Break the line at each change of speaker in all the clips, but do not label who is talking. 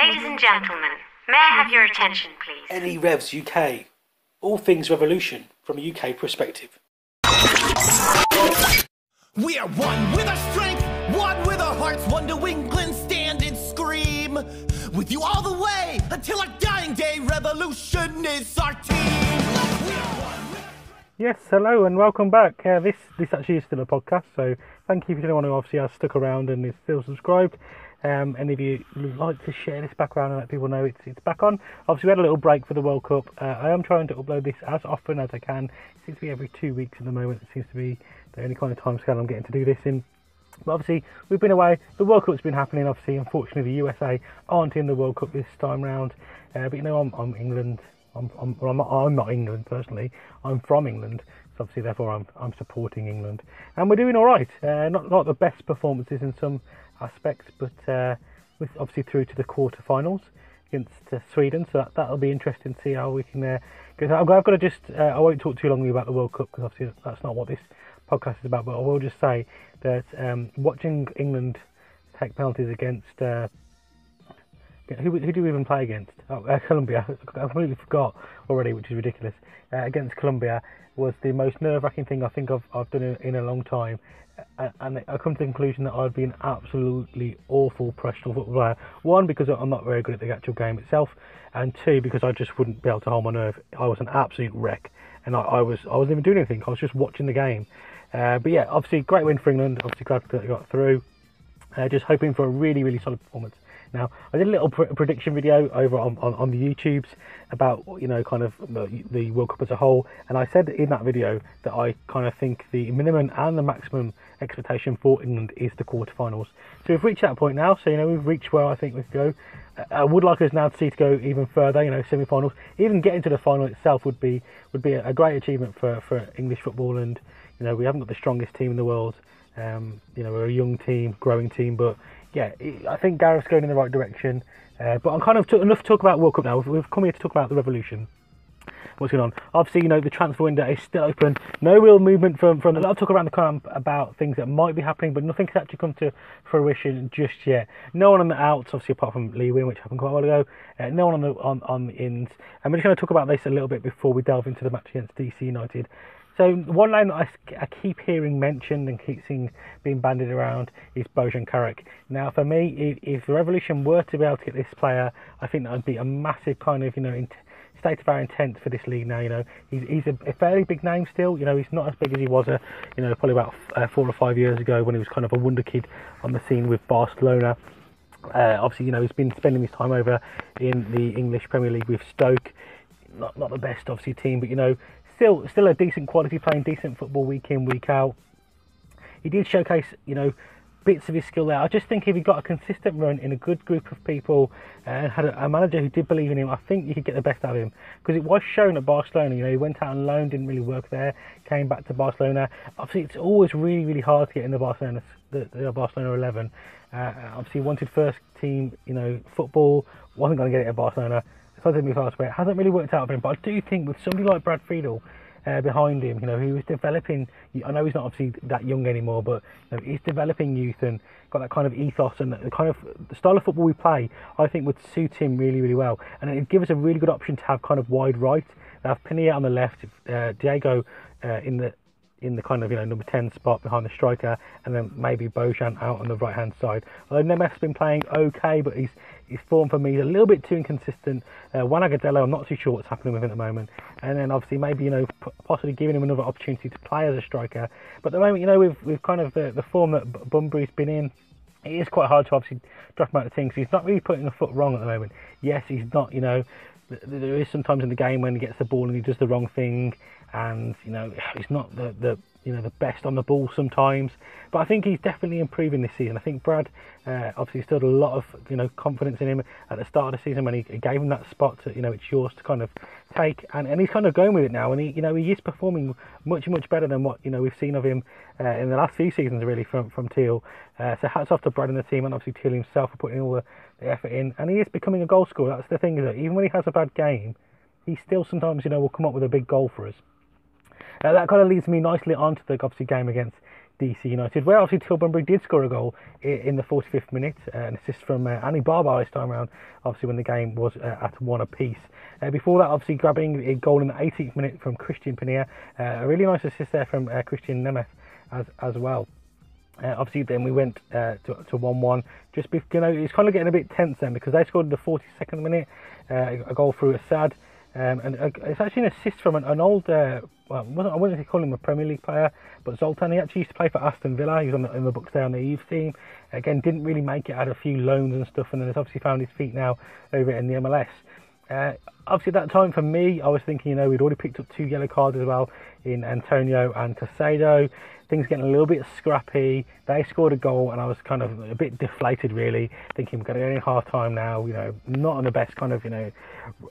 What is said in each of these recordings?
Ladies and gentlemen, may I have your attention, please?
Any Revs UK. All things revolution from a UK perspective.
We are one with our strength, one with our hearts, one to England, stand and scream. With you all the way until our dying day, revolution is our team.
Yes, hello and welcome back. This actually is still a podcast, so thank you for anyone who obviously has stuck around and is still subscribed. Any of you would like to share this back around and let people know it's back on. Obviously we had a little break for the World Cup. I am trying to upload this as often as I can. It seems to be every 2 weeks at the moment. It seems to be the only kind of time scale I'm getting to do this in. But obviously we've been away. The World Cup's been happening. Obviously, unfortunately, the USA aren't in the World Cup this time round. But you know, I'm England. I'm not England personally. I'm from England, so obviously therefore I'm supporting England, and we're doing all right. Not the best performances in some aspects, but with obviously through to the quarterfinals against Sweden. So that'll be interesting to see how we can go. I've got to just I won't talk too long about the World Cup because obviously that's not what this podcast is about. But I will just say that watching England take penalties against. Who do we even play against? Colombia. I completely forgot already, which is ridiculous. Against Colombia was the most nerve-wracking thing I think I've done in a long time. And I come to the conclusion that I'd be an absolutely awful professional football player. One, because I'm not very good at the actual game itself, and two, because I just wouldn't be able to hold my nerve. I was an absolute wreck, and I wasn't even doing anything. I was just watching the game. But yeah, obviously great win for England. Obviously glad that they got through. Just hoping for a really, really solid performance. Now, I did a little prediction video over on the YouTubes about, you know, kind of the World Cup as a whole, and I said in that video that I kind of think the minimum and the maximum expectation for England is the quarterfinals. So we've reached that point now, so, you know, we've reached where I think we could go. I would like us now to see to go even further, you know, semi-finals. Even getting to the final itself would be a great achievement for English football, and, you know, we haven't got the strongest team in the world. You know, we're a young team, growing team, but yeah, I think Gareth's going in the right direction. But I'm kind of enough to talk about World Cup now. We've come here to talk about the revolution. What's going on? Obviously, you know, the transfer window is still open. No real movement from a lot of talk around the camp about things that might be happening, but nothing's actually come to fruition just yet. No one on the outs, obviously, apart from Lee Win, which happened quite a while ago. No one on the ins. And we're just going to talk about this a little bit before we delve into the match against DC United. So one name that I keep hearing mentioned and keep seeing being bandied around is Bojan Karak. Now, for me, if the Revolution were to be able to get this player, I think that would be a massive kind of, you know, state of our intent for this league now. You know, he's a fairly big name still. You know, he's not as big as he was, you know, probably about 4 or 5 years ago when he was kind of a wonder kid on the scene with Barcelona. Obviously, you know, he's been spending his time over in the English Premier League with Stoke. Not the best, obviously, team, but, you know, Still a decent quality, playing decent football week in, week out. He did showcase, you know, bits of his skill there. I just think if he got a consistent run in a good group of people and had a manager who did believe in him, I think you could get the best out of him. Because it was shown at Barcelona, you know, he went out on loan, didn't really work there, came back to Barcelona. Obviously, it's always really, really hard to get in the Barcelona 11. Obviously, wanted first team, you know, football, wasn't going to get it at Barcelona. It hasn't really worked out for him, but I do think with somebody like Brad Friedel behind him, you know, who is developing. I know he's not obviously that young anymore, but, you know, he's developing youth and got that kind of ethos and the kind of the style of football we play. I think would suit him really, really well, and it'd give us a really good option to have kind of wide right. They have Pinilla on the left, Diego in the kind of, you know, number 10 spot behind the striker, and then maybe Bojan out on the right hand side. Although Nemeth's been playing okay, but his form for me is a little bit too inconsistent. Juan Agudelo, I'm not too sure what's happening with him at the moment, and then obviously maybe, you know, possibly giving him another opportunity to play as a striker. But at the moment, you know, with kind of the form that Bunbury's been in, it is quite hard to obviously drop him out of things. He's not really putting a foot wrong at the moment. Yes, he's not, you know, there is sometimes in the game when he gets the ball and he does the wrong thing, and, you know, he's not the best on the ball sometimes, but I think he's definitely improving this season. I think Brad obviously instilled a lot of, you know, confidence in him at the start of the season when he gave him that spot to, you know, it's yours to kind of take, and he's kind of going with it now, and he, you know, he is performing much better than what, you know, we've seen of him in the last few seasons really from Teal. So hats off to Brad and the team, and obviously Teal himself for putting all the effort in, and he is becoming a goal scorer. That's the thing, is that even when he has a bad game, he still sometimes, you know, will come up with a big goal for us. That kind of leads me nicely onto the obviously game against DC United, where obviously Tilbury did score a goal in the 45th minute, an assist from Annie Barbar this time around, obviously when the game was at 1 apiece. Before that, obviously grabbing a goal in the 18th minute from Christian Pinilla, a really nice assist there from Christian Nemeth as well. Obviously then we went to 1-1, just it's kind of getting a bit tense then, because they scored in the 42nd minute, a goal through Assad. And it's actually an assist from an old, I wouldn't call him a Premier League player, but Zoltan. He actually used to play for Aston Villa. He was in the books there on the Eves team. Again, didn't really make it, had a few loans and stuff, and then has obviously found his feet now over in the MLS. Obviously, at that time for me, I was thinking, we'd already picked up 2 yellow cards as well in Antonio and Casado. Things getting a little bit scrappy. They scored a goal, and I was kind of a bit deflated, really, thinking we're going to go in half time now. Not on the best kind of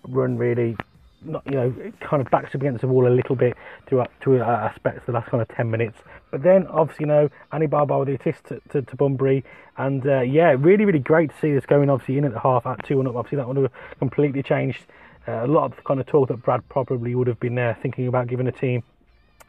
run, really. Not kind of backs up against the wall a little bit to aspects of the last kind of 10 minutes. But then obviously Annie Barbar with the assist to Bunbury, and really really great to see this going obviously in at the half at 2-1 up. Obviously that would have completely changed a lot of the kind of talk that Brad probably would have been thinking about giving a team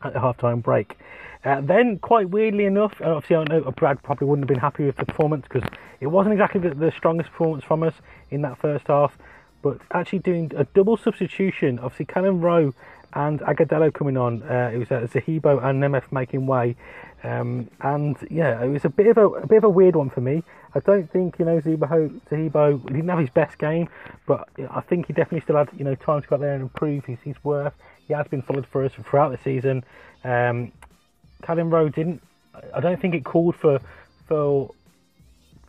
at the half-time break. Then quite weirdly enough, obviously I know Brad probably wouldn't have been happy with the performance, because it wasn't exactly the strongest performance from us in that first half. But actually doing a double substitution, obviously Callum Rowe and Agadello coming on. It was Zahibo and Nemeth making way, and it was a bit of a weird one for me. I don't think Zahibo didn't have his best game, but I think he definitely still had time to go out there and improve his worth. He has been solid for us throughout the season. Callum Rowe didn't. I don't think it called for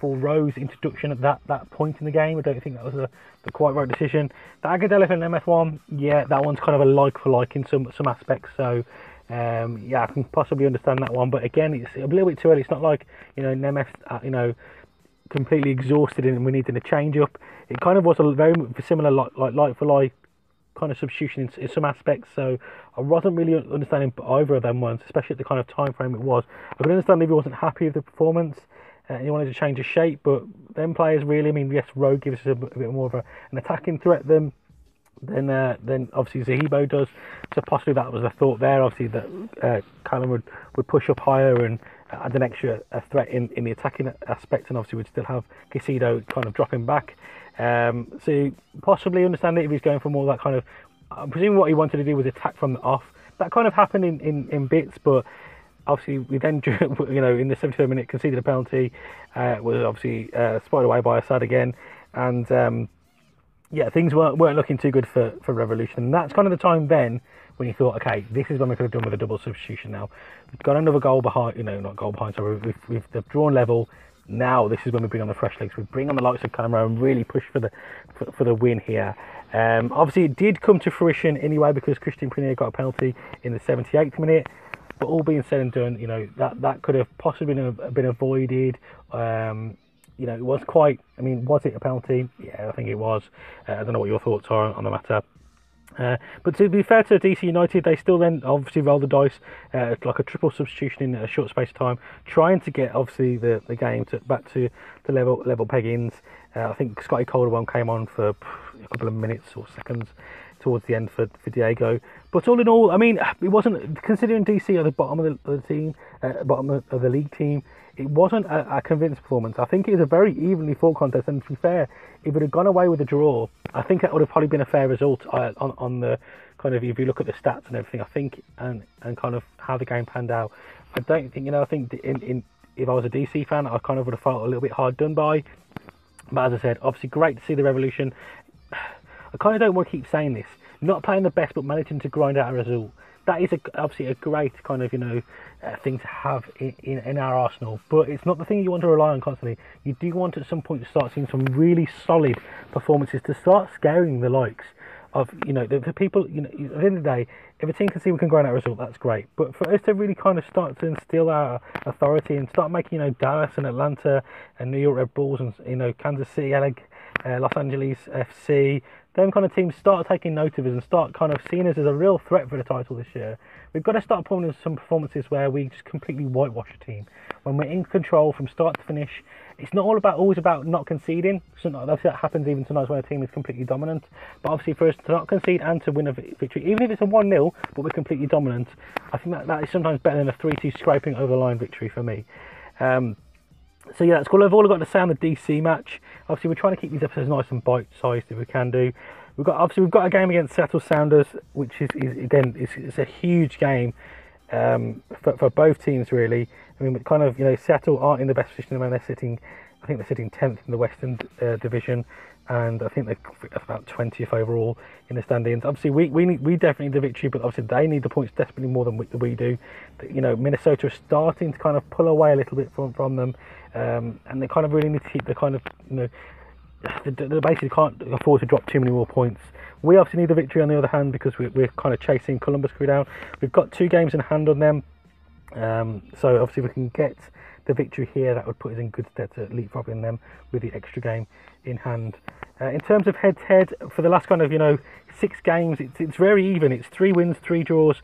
Rowe's introduction at that point in the game. I don't think that was the quite right decision. The Agadello and Nemeth one, that one's kind of a like for like in some aspects. So I can possibly understand that one. But again, it's a little bit too early. It's not like Nemeth completely exhausted and we needed a change up. It kind of was a very similar like for like kind of substitution in some aspects. So I wasn't really understanding either of them ones, especially at the kind of time frame it was. I could understand if he wasn't happy with the performance. He wanted to change his shape, but them players really, yes, Rowe gives us a bit more of an attacking threat than obviously Zahibo does. So possibly that was a thought there, obviously, that Callum would push up higher and add an extra threat in the attacking aspect, and obviously would still have Casido kind of dropping back. So possibly understand it if he's going for more that kind of, I'm presuming what he wanted to do was attack from the off. That kind of happened in bits, but obviously, we then, in the 73rd minute, conceded a penalty. Was obviously spoiled away by Assad again, and things weren't looking too good for Revolution. And that's kind of the time then when you thought, okay, this is when we could have done with a double substitution. Now we've got another goal behind, not goal behind. So we've drawn level. Now this is when we bring on the fresh legs. We bring on the likes of Callum Rowe and really push for the win here. Obviously, it did come to fruition anyway, because Christian Pinilla got a penalty in the 78th minute. But all being said and done, that could have possibly been avoided. It was quite. I mean, was it a penalty? Yeah, I think it was. I don't know what your thoughts are on the matter. But to be fair to DC United, they still then obviously rolled the dice, like a triple substitution in a short space of time, trying to get obviously the game back to level peggings. I think Scotty Calderwell came on for a couple of minutes or seconds towards the end for Diego. But all in all, I mean, it wasn't, considering DC at the bottom of the team, bottom of the league team, it wasn't a convincing performance. I think it was a very evenly fought contest, and to be fair, if it had gone away with a draw, I think that would have probably been a fair result on the kind of, if you look at the stats and everything, I think, and kind of how the game panned out. I don't think, I think if I was a DC fan, I kind of would have felt a little bit hard done by. But as I said, obviously great to see the Revolution. I kind of don't want to keep saying this. Not playing the best, but managing to grind out a result. That is obviously a great kind of, thing to have in our arsenal. But it's not the thing you want to rely on constantly. You do want at some point to start seeing some really solid performances to start scaring the likes of, the people, at the end of the day, if a team can see we can grind out a result, that's great. But for us to really kind of start to instill our authority and start making, Dallas and Atlanta and New York Red Bulls and, Kansas City, Los Angeles FC, them kind of teams start taking note of us and start kind of seeing us as a real threat for the title this year. We've got to start pulling in some performances where we just completely whitewash a team. When we're in control from start to finish, it's not always about not conceding. Obviously that happens even sometimes when a team is completely dominant. But obviously for us to not concede and to win a victory, even if it's a 1-0, but we're completely dominant, I think that is sometimes better than a 3-2 scraping over the line victory for me. So yeah, that's all I've got to say on the DC match. Obviously, we're trying to keep these episodes nice and bite-sized if we can do. We've got a game against Seattle Sounders, which is again it's a huge game for both teams really. I mean, kind of Seattle aren't in the best position when I think they're sitting 10th in the Western Division, and I think they're about 20th overall in the standings. Obviously, we definitely need the victory, but obviously they need the points desperately more than we do. Minnesota are starting to kind of pull away a little bit from them, and they kind of really need to keep the kind of they basically can't afford to drop too many more points. We obviously need the victory on the other hand because we're kind of chasing Columbus Crew down. We've got 2 games in hand on them, so obviously we can get the victory here. That would put us in good stead to leapfrogging them with the extra game in hand. In terms of head-to-head, for the last kind of 6 games, it's very even. It's 3 wins, 3 draws.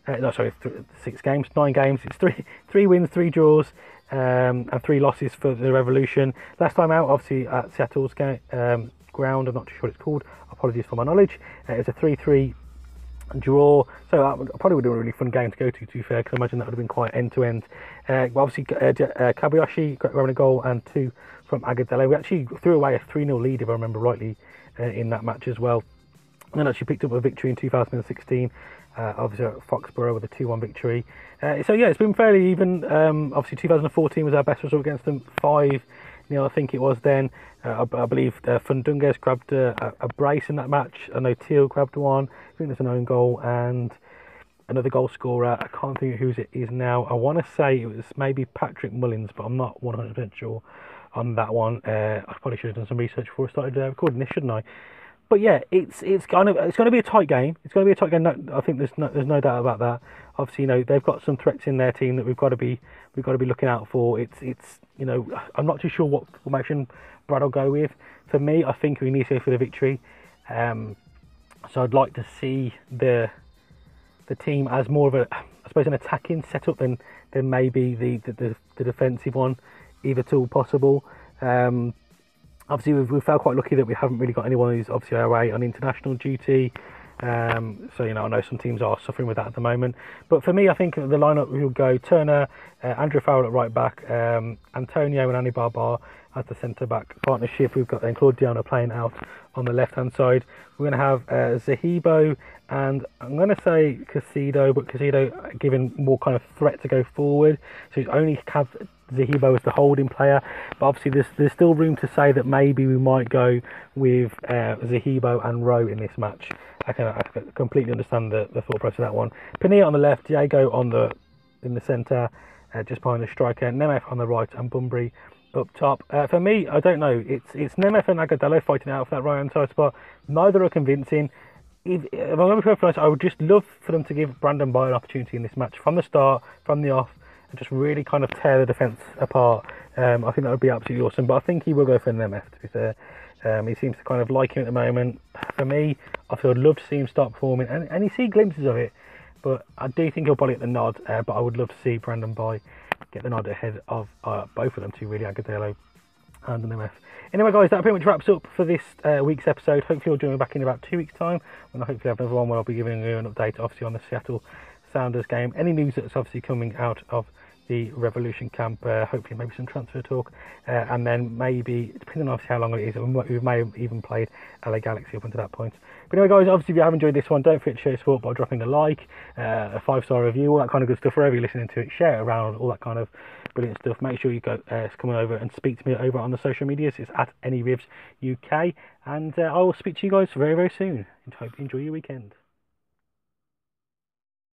6 games, 9 games. It's 3 wins, 3 draws, and 3 losses for the Revolution. Last time out, obviously at Seattle's ground, I'm not too sure what it's called. Apologies for my knowledge. It was a 3-3 draw, so that probably would have been a really fun game to go to be fair, because I imagine that would have been quite end-to-end. Obviously, Kabayashi grabbing a goal and 2 from Agadello. We actually threw away a 3-0 lead, if I remember rightly, in that match as well. And then actually picked up a victory in 2016, obviously at Foxborough with a 2-1 victory. So yeah, it's been fairly even. Obviously 2014 was our best result against them, 5-0 I think it was then. I believe Fundunges grabbed a brace in that match. I know Teal grabbed one. I think there's an own goal and another goal scorer. I can't think of who it is now. I want to say it was maybe Patrick Mullins, but I'm not 100% sure on that one. I probably should have done some research before I started recording this, shouldn't I? But yeah, it's going to be a tight game. It's going to be a tight game. No, I think there's no doubt about that. Obviously, they've got some threats in their team that we've got to be looking out for. It's I'm not too sure what formation Brad will go with. For me, I think we need to go for the victory. So I'd like to see the team as more of an attacking setup than maybe the defensive one, if at all possible. Obviously, we've felt quite lucky that we haven't really got anyone who's obviously away on international duty. So, I know some teams are suffering with that at the moment. But for me, I think the lineup will go Turner, Andrew Farrell at right back, Antonio and Annie Barbar as the centre-back partnership. We've got then Claudiano playing out on the left-hand side. We're going to have Zahibo and I'm going to say Casido, but Casido given more kind of threat to go forward. So he's only have Zahibo as the holding player. But obviously there's still room to say that maybe we might go with Zahibo and Rowe in this match. I can completely understand the thought process of that one. Pinilla on the left, Diego in the centre, just behind the striker, Nemeth on the right and Bunbury up top. For me, I don't know. It's Nemeth and Agadello fighting out for that right hand side spot. Neither are convincing. If I'm going to be perfectly honest, I would just love for them to give Brandon Boyd an opportunity in this match from the start, from the off, and just really kind of tear the defence apart. I think that would be absolutely awesome. But I think he will go for Nemeth, to be fair. He seems to kind of like him at the moment. For me, I feel I'd love to see him start performing, and you see glimpses of it. But I do think he'll probably get the nod. But I would love to see Brandon Boyd get the nod ahead of both of them two, really, Agadello and Nemeth. Anyway, guys, that pretty much wraps up for this week's episode. Hopefully you'll join me back in about 2 weeks' time, when I hopefully have another one where I'll be giving you an update, obviously, on the Seattle Sounders game. Any news that's obviously coming out of the Revolution camp, hopefully maybe some transfer talk, and then maybe, depending on obviously how long it is, we may have even played LA Galaxy up until that point. But anyway, guys, obviously if you have enjoyed this one, don't forget to show your support by dropping a like, a 5-star review, all that kind of good stuff, wherever you're listening to it, share it around, all that kind of brilliant stuff. Make sure you go come over and speak to me over on the social medias. It's at AnyRevs UK, and I will speak to you guys very, very soon. I hope you enjoy your weekend.